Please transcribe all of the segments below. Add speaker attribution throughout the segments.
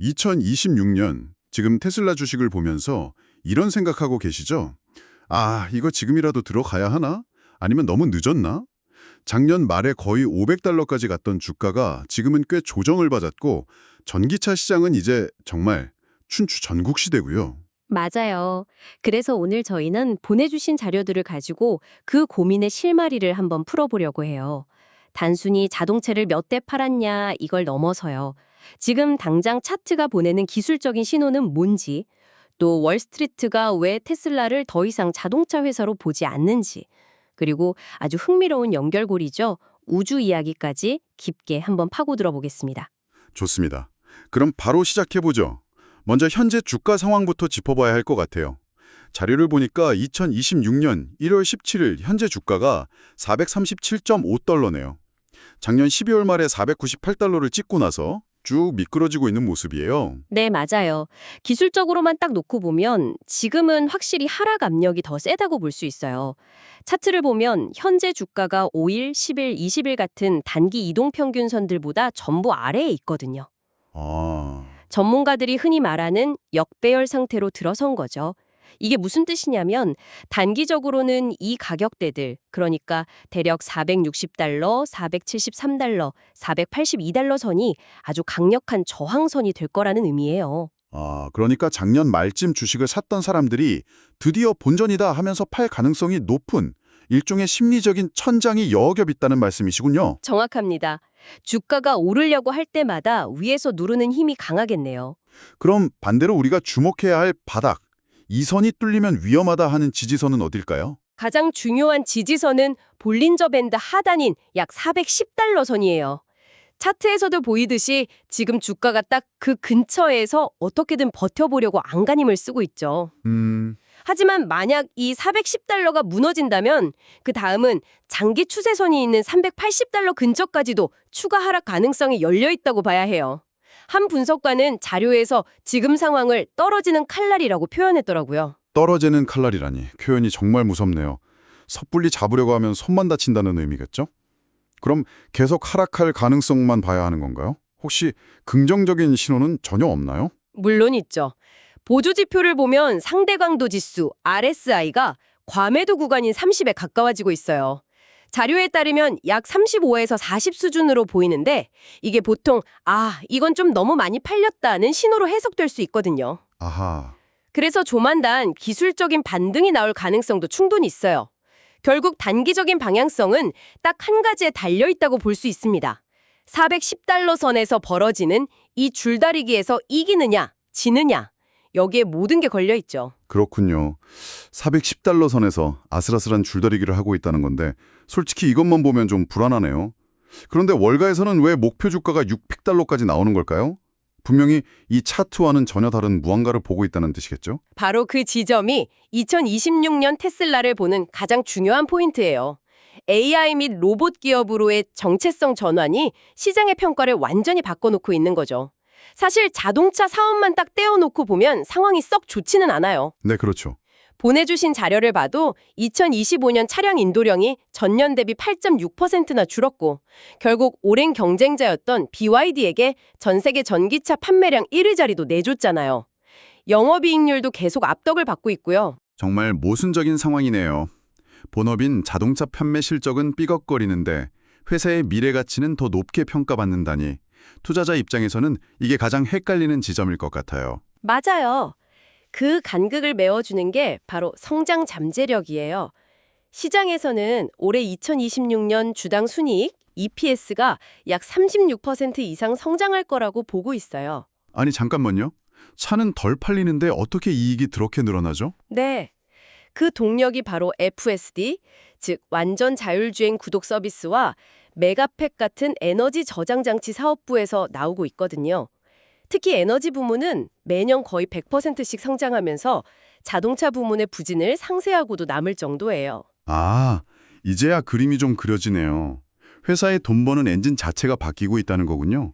Speaker 1: 2026년 지금 테슬라 주식을 보면서 이런 생각하고 계시죠? 아, 이거 지금이라도 들어가야 하나? 아니면 너무 늦었나? 작년 말에 거의 500달러까지 갔던 주가가 지금은 꽤 조정을 받았고 전기차 시장은 이제 정말 춘추 전국 시대고요.
Speaker 2: 맞아요. 그래서 오늘 저희는 보내주신 자료들을 가지고 그 고민의 실마리를 한번 풀어보려고 해요. 단순히 자동차를 몇 대 팔았냐 이걸 넘어서요. 지금 당장 차트가 보내는 기술적인 신호는 뭔지, 또 월스트리트가 왜 테슬라를 더 이상 자동차 회사로 보지 않는지, 그리고 아주 흥미로운 연결고리죠. 우주 이야기까지 깊게 한번 파고들어 보겠습니다.
Speaker 1: 좋습니다. 그럼 바로 시작해보죠. 먼저 현재 주가 상황부터 짚어봐야 할 것 같아요. 자료를 보니까 2026년 1월 17일 현재 주가가 437.5달러네요. 작년 12월 말에 498달러를 찍고 나서 쭉 미끄러지고 있는 모습이에요.
Speaker 2: 네, 맞아요. 기술적으로만 딱 놓고 보면 지금은 확실히 하락 압력이 더 세다고 볼 수 있어요. 차트를 보면 현재 주가가 5일, 10일, 20일 같은 단기 이동 평균선들보다 전부 아래에 있거든요.
Speaker 1: 아,
Speaker 2: 전문가들이 흔히 말하는 역배열 상태로 들어선 거죠. 이게 무슨 뜻이냐면 단기적으로는 이 가격대들, 그러니까 대략 460달러, 473달러, 482달러 선이 아주 강력한 저항선이 될 거라는 의미예요.
Speaker 1: 그러니까 작년 말쯤 주식을 샀던 사람들이 드디어 본전이다 하면서 팔 가능성이 높은 일종의 심리적인 천장이 여러 겹 있다는 말씀이시군요.
Speaker 2: 정확합니다. 주가가 오르려고 할 때마다 위에서 누르는 힘이 강하겠네요.
Speaker 1: 그럼 반대로 우리가 주목해야 할 바닥, 이 선이 뚫리면 위험하다 하는 지지선은 어딜까요?
Speaker 2: 가장 중요한 지지선은 볼린저 밴드 하단인 약 410달러 선이에요. 차트에서도 보이듯이 지금 주가가 딱 그 근처에서 어떻게든 버텨보려고 안간힘을 쓰고 있죠. 하지만 만약 이 410달러가 무너진다면 그 다음은 장기 추세선이 있는 380달러 근처까지도 추가 하락 가능성이 열려 있다고 봐야 해요. 한 분석가는 자료에서 지금 상황을 떨어지는 칼날이라고 표현했더라고요.
Speaker 1: 떨어지는 칼날이라니 표현이 정말 무섭네요. 섣불리 잡으려고 하면 손만 다친다는 의미겠죠? 그럼 계속 하락할 가능성만 봐야 하는 건가요? 혹시 긍정적인 신호는 전혀 없나요?
Speaker 2: 물론 있죠. 보조 지표를 보면 상대 강도 지수 RSI가 과매도 구간인 30에 가까워지고 있어요. 자료에 따르면 약 35에서 40 수준으로 보이는데 이게 보통 이건 좀 너무 많이 팔렸다는 신호로 해석될 수 있거든요.
Speaker 1: 아하,
Speaker 2: 그래서 조만간 기술적인 반등이 나올 가능성도 충분히 있어요. 결국 단기적인 방향성은 딱 한 가지에 달려 있다고 볼 수 있습니다. 410달러 선에서 벌어지는 이 줄다리기에서 이기느냐, 지느냐, 여기에 모든 게 걸려 있죠.
Speaker 1: 그렇군요. 410달러 선에서 아슬아슬한 줄다리기를 하고 있다는 건데 솔직히 이것만 보면 좀 불안하네요. 그런데 월가에서는 왜 목표 주가가 600달러까지 나오는 걸까요? 분명히 이 차트와는 전혀 다른 무언가를 보고 있다는 뜻이겠죠?
Speaker 2: 바로 그 지점이 2026년 테슬라를 보는 가장 중요한 포인트예요. AI 및 로봇 기업으로의 정체성 전환이 시장의 평가를 완전히 바꿔놓고 있는 거죠. 사실 자동차 사업만 딱 떼어놓고 보면 상황이 썩 좋지는 않아요.
Speaker 1: 네, 그렇죠.
Speaker 2: 보내주신 자료를 봐도 2025년 차량 인도량이 전년 대비 8.6%나 줄었고 결국 오랜 경쟁자였던 BYD에게 전 세계 전기차 판매량 1위 자리도 내줬잖아요. 영업이익률도 계속 압덕을 받고 있고요.
Speaker 1: 정말 모순적인 상황이네요. 본업인 자동차 판매 실적은 삐걱거리는데 회사의 미래 가치는 더 높게 평가받는다니 투자자 입장에서는 이게 가장 헷갈리는 지점일 것 같아요.
Speaker 2: 맞아요. 그 간극을 메워주는 게 바로 성장 잠재력이에요. 시장에서는 올해 2026년 주당 순이익 EPS가 약 36% 이상 성장할 거라고 보고 있어요.
Speaker 1: 아니 잠깐만요. 차는 덜 팔리는데 어떻게 이익이 그렇게 늘어나죠?
Speaker 2: 네. 그 동력이 바로 FSD, 즉 완전 자율주행 구독 서비스와 메가팩 같은 에너지 저장 장치 사업부에서 나오고 있거든요. 특히 에너지 부문은 매년 거의 100%씩 성장하면서 자동차 부문의 부진을 상쇄하고도 남을 정도예요.
Speaker 1: 아, 이제야 그림이 좀 그려지네요. 회사의 돈 버는 엔진 자체가 바뀌고 있다는 거군요.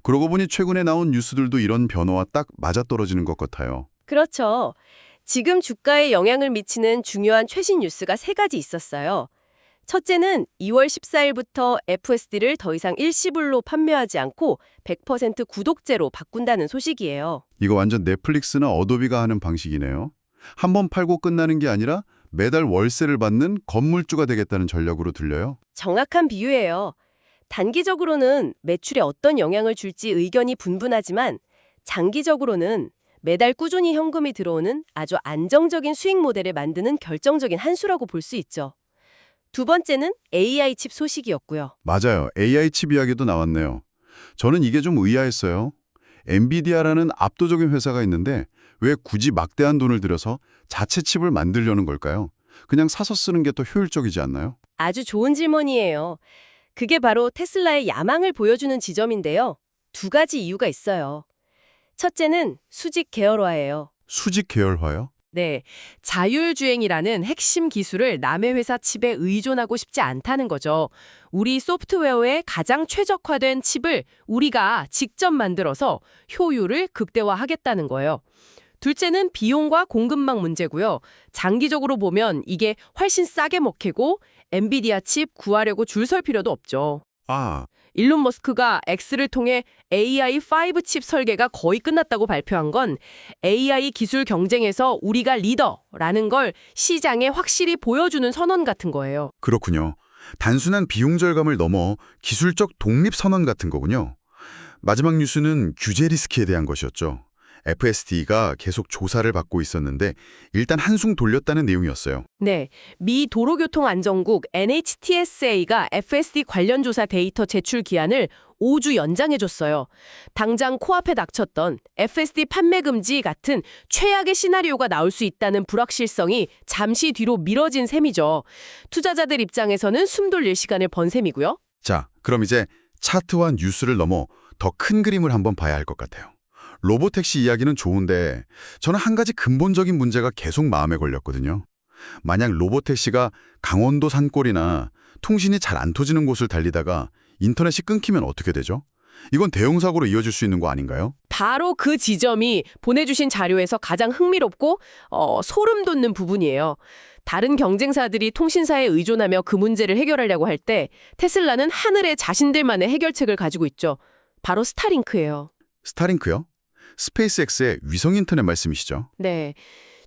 Speaker 1: 그러고 보니 최근에 나온 뉴스들도 이런 변화와 딱 맞아떨어지는 것 같아요.
Speaker 2: 그렇죠. 지금 주가에 영향을 미치는 중요한 최신 뉴스가 세 가지 있었어요. 첫째는 2월 14일부터 FSD를 더 이상 일시불로 판매하지 않고 100% 구독제로 바꾼다는 소식이에요.
Speaker 1: 이거 완전 넷플릭스나 어도비가 하는 방식이네요. 한 번 팔고 끝나는 게 아니라 매달 월세를 받는 건물주가 되겠다는 전략으로 들려요.
Speaker 2: 정확한 비유예요. 단기적으로는 매출에 어떤 영향을 줄지 의견이 분분하지만 장기적으로는 매달 꾸준히 현금이 들어오는 아주 안정적인 수익 모델을 만드는 결정적인 한 수라고 볼 수 있죠. 두 번째는 AI 칩 소식이었고요.
Speaker 1: 맞아요. AI 칩 이야기도 나왔네요. 저는 이게 좀 의아했어요. 엔비디아라는 압도적인 회사가 있는데 왜 굳이 막대한 돈을 들여서 자체 칩을 만들려는 걸까요? 그냥 사서 쓰는 게 더 효율적이지 않나요?
Speaker 2: 아주 좋은 질문이에요. 그게 바로 테슬라의 야망을 보여주는 지점인데요. 두 가지 이유가 있어요. 첫째는 수직 계열화예요.
Speaker 1: 수직 계열화요?
Speaker 3: 네, 자율주행이라는 핵심 기술을 남의 회사 칩에 의존하고 싶지 않다는 거죠. 우리 소프트웨어에 가장 최적화된 칩을 우리가 직접 만들어서 효율을 극대화하겠다는 거예요. 둘째는 비용과 공급망 문제고요. 장기적으로 보면 이게 훨씬 싸게 먹히고 엔비디아 칩 구하려고 줄 설 필요도 없죠.
Speaker 1: 아,
Speaker 3: 일론 머스크가 X를 통해 AI5 칩 설계가 거의 끝났다고 발표한 건 AI 기술 경쟁에서 우리가 리더라는 걸 시장에 확실히 보여주는 선언 같은 거예요.
Speaker 1: 그렇군요. 단순한 비용 절감을 넘어 기술적 독립 선언 같은 거군요. 마지막 뉴스는 규제 리스크에 대한 것이었죠. FSD가 계속 조사를 받고 있었는데 일단 한숨 돌렸다는 내용이었어요.
Speaker 3: 네, 미 도로교통안전국 NHTSA가 FSD 관련 조사 데이터 제출 기한을 5주 연장해줬어요. 당장 코앞에 닥쳤던 FSD 판매 금지 같은 최악의 시나리오가 나올 수 있다는 불확실성이 잠시 뒤로 미뤄진 셈이죠. 투자자들 입장에서는 숨 돌릴 시간을 번 셈이고요.
Speaker 1: 자, 그럼 이제 차트와 뉴스를 넘어 더 큰 그림을 한번 봐야 할 것 같아요. 로보택시 이야기는 좋은데 저는 한 가지 근본적인 문제가 계속 마음에 걸렸거든요. 만약 로보택시가 강원도 산골이나 통신이 잘 안 터지는 곳을 달리다가 인터넷이 끊기면 어떻게 되죠? 이건 대형사고로 이어질 수 있는 거 아닌가요?
Speaker 3: 바로 그 지점이 보내주신 자료에서 가장 흥미롭고 소름 돋는 부분이에요. 다른 경쟁사들이 통신사에 의존하며 그 문제를 해결하려고 할 때 테슬라는 하늘에 자신들만의 해결책을 가지고 있죠. 바로 스타링크예요.
Speaker 1: 스타링크요? 스페이스X의 위성 인터넷 말씀이시죠?
Speaker 3: 네.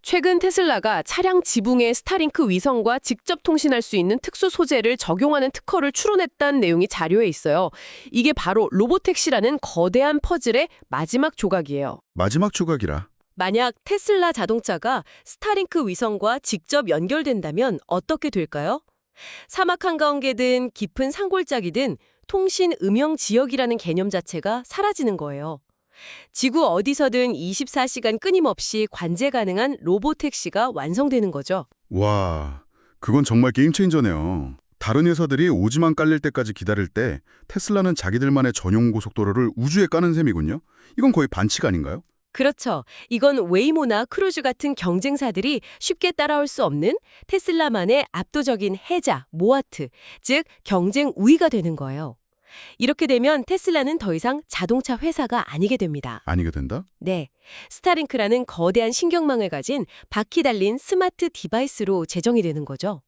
Speaker 3: 최근 테슬라가 차량 지붕에 스타링크 위성과 직접 통신할 수 있는 특수 소재를 적용하는 특허를 추론했다는 내용이 자료에 있어요. 이게 바로 로보택시라는 거대한 퍼즐의 마지막 조각이에요.
Speaker 1: 마지막 조각이라.
Speaker 2: 만약 테슬라 자동차가 스타링크 위성과 직접 연결된다면 어떻게 될까요? 사막 한가운데든 깊은 산골짜기든 통신 음영 지역이라는 개념 자체가 사라지는 거예요. 지구 어디서든 24시간 끊임없이 관제 가능한 로보택시가 완성되는 거죠.
Speaker 1: 와, 그건 정말 게임 체인저네요. 다른 회사들이 오지만 깔릴 때까지 기다릴 때 테슬라는 자기들만의 전용 고속도로를 우주에 까는 셈이군요. 이건 거의 반칙 아닌가요?
Speaker 2: 그렇죠. 이건 웨이모나 크루즈 같은 경쟁사들이 쉽게 따라올 수 없는 테슬라만의 압도적인 해자, 모아트, 즉 경쟁 우위가 되는 거예요. 이렇게 되면 테슬라는 더 이상 자동차 회사가 아니게 됩니다.
Speaker 1: 아니게 된다?
Speaker 2: 네, 스타링크라는 거대한 신경망을 가진 바퀴 달린 스마트 디바이스로 제정이 되는 거죠.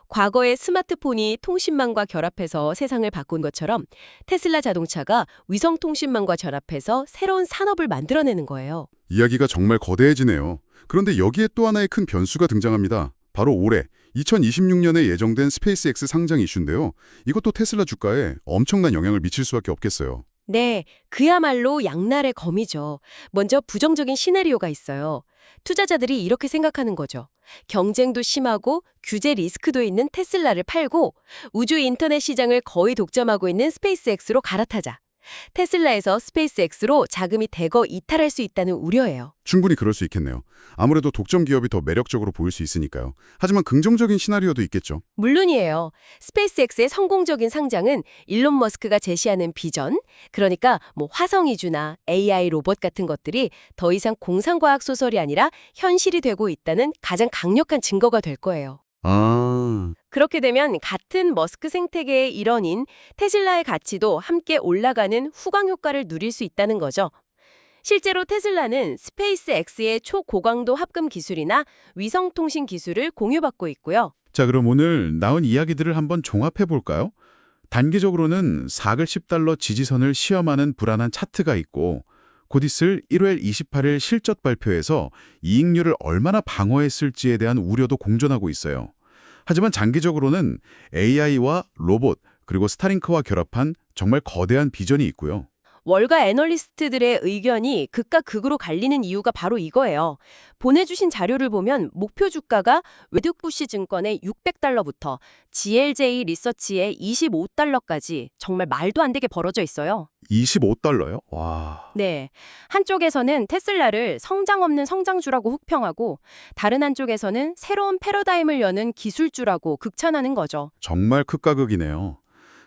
Speaker 2: 과거의 스마트폰이 통신망과 결합해서 세상을 바꾼 것처럼 테슬라 자동차가 위성통신망과 결합해서 새로운 산업을 만들어내는 거예요.
Speaker 1: 이야기가 정말 거대해지네요. 그런데 여기에 또 하나의 큰 변수가 등장합니다. 바로 올해 2026년에 예정된 스페이스X 상장 이슈인데요. 이것도 테슬라 주가에 엄청난 영향을 미칠 수밖에 없겠어요.
Speaker 2: 네, 그야말로 양날의 검이죠. 먼저 부정적인 시나리오가 있어요. 투자자들이 이렇게 생각하는 거죠. 경쟁도 심하고 규제 리스크도 있는 테슬라를 팔고 우주 인터넷 시장을 거의 독점하고 있는 스페이스X로 갈아타자. 테슬라에서 스페이스X로 자금이 대거 이탈할 수 있다는 우려예요.
Speaker 1: 충분히 그럴 수 있겠네요. 아무래도 독점 기업이 더 매력적으로 보일 수 있으니까요. 하지만 긍정적인 시나리오도 있겠죠.
Speaker 2: 물론이에요. 스페이스X의 성공적인 상장은 일론 머스크가 제시하는 비전, 그러니까 화성 이주나 AI 로봇 같은 것들이 더 이상 공상과학 소설이 아니라 현실이 되고 있다는 가장 강력한 증거가 될 거예요.
Speaker 1: 아,
Speaker 2: 그렇게 되면 같은 머스크 생태계의 일원인 테슬라의 가치도 함께 올라가는 후광 효과를 누릴 수 있다는 거죠. 실제로 테슬라는 스페이스X의 초고강도 합금 기술이나 위성통신 기술을 공유받고 있고요.
Speaker 1: 자, 그럼 오늘 나온 이야기들을 한번 종합해 볼까요? 단기적으로는 4글 10달러 지지선을 시험하는 불안한 차트가 있고 곧 있을 1월 28일 실적 발표에서 이익률을 얼마나 방어했을지에 대한 우려도 공존하고 있어요. 하지만 장기적으로는 AI와 로봇 그리고 스타링크와 결합한 정말 거대한 비전이 있고요.
Speaker 2: 월가 애널리스트들의 의견이 극과 극으로 갈리는 이유가 바로 이거예요. 보내주신 자료를 보면 목표 주가가 웨드푸시 증권의 600달러부터 GLJ 리서치의 25달러까지 정말 말도 안 되게 벌어져 있어요.
Speaker 1: 25달러요? 와.
Speaker 2: 네. 한쪽에서는 테슬라를 성장 없는 성장주라고 혹평하고 다른 한쪽에서는 새로운 패러다임을 여는 기술주라고 극찬하는 거죠.
Speaker 1: 정말 극과 극이네요.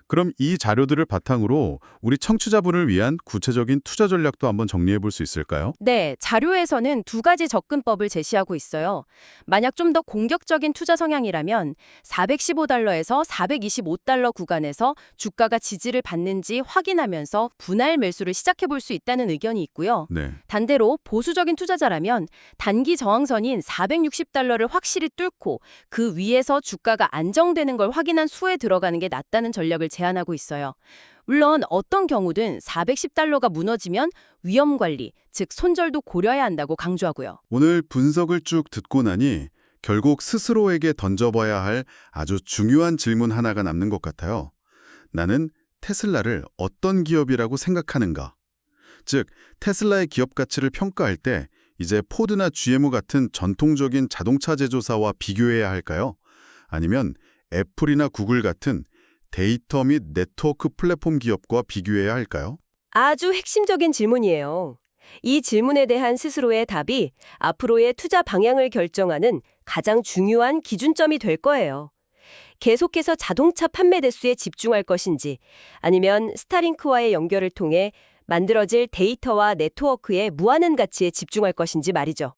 Speaker 1: 그럼 이 자료들을 바탕으로 우리 청취자분을 위한 구체적인 투자 전략도 한번 정리해 볼 수 있을까요?
Speaker 2: 네, 자료에서는 두 가지 접근법을 제시하고 있어요. 만약 좀 더 공격적인 투자 성향이라면 415달러에서 425달러 구간에서 주가가 지지를 받는지 확인하면서 분할 매수를 시작해 볼 수 있다는 의견이 있고요.
Speaker 1: 네.
Speaker 2: 반대로 보수적인 투자자라면 단기 저항선인 460달러를 확실히 뚫고 그 위에서 주가가 안정되는 걸 확인한 수에 들어가는 게 낫다는 전략을 제안하고 있어요. 물론 어떤 경우든 410달러가 무너지면 위험 관리, 즉 손절도 고려해야 한다고 강조하고요.
Speaker 1: 오늘 분석을 쭉 듣고 나니 결국 스스로에게 던져봐야 할 아주 중요한 질문 하나가 남는 것 같아요. 나는 테슬라를 어떤 기업이라고 생각하는가? 즉, 테슬라의 기업 가치를 평가할 때 이제 포드나 GM 같은 전통적인 자동차 제조사와 비교해야 할까요? 아니면 애플이나 구글 같은 데이터 및 네트워크 플랫폼 기업과 비교해야 할까요?
Speaker 2: 아주 핵심적인 질문이에요. 이 질문에 대한 스스로의 답이 앞으로의 투자 방향을 결정하는 가장 중요한 기준점이 될 거예요. 계속해서 자동차 판매 대수에 집중할 것인지 아니면 스타링크와의 연결을 통해 만들어질 데이터와 네트워크의 무한한 가치에 집중할 것인지 말이죠.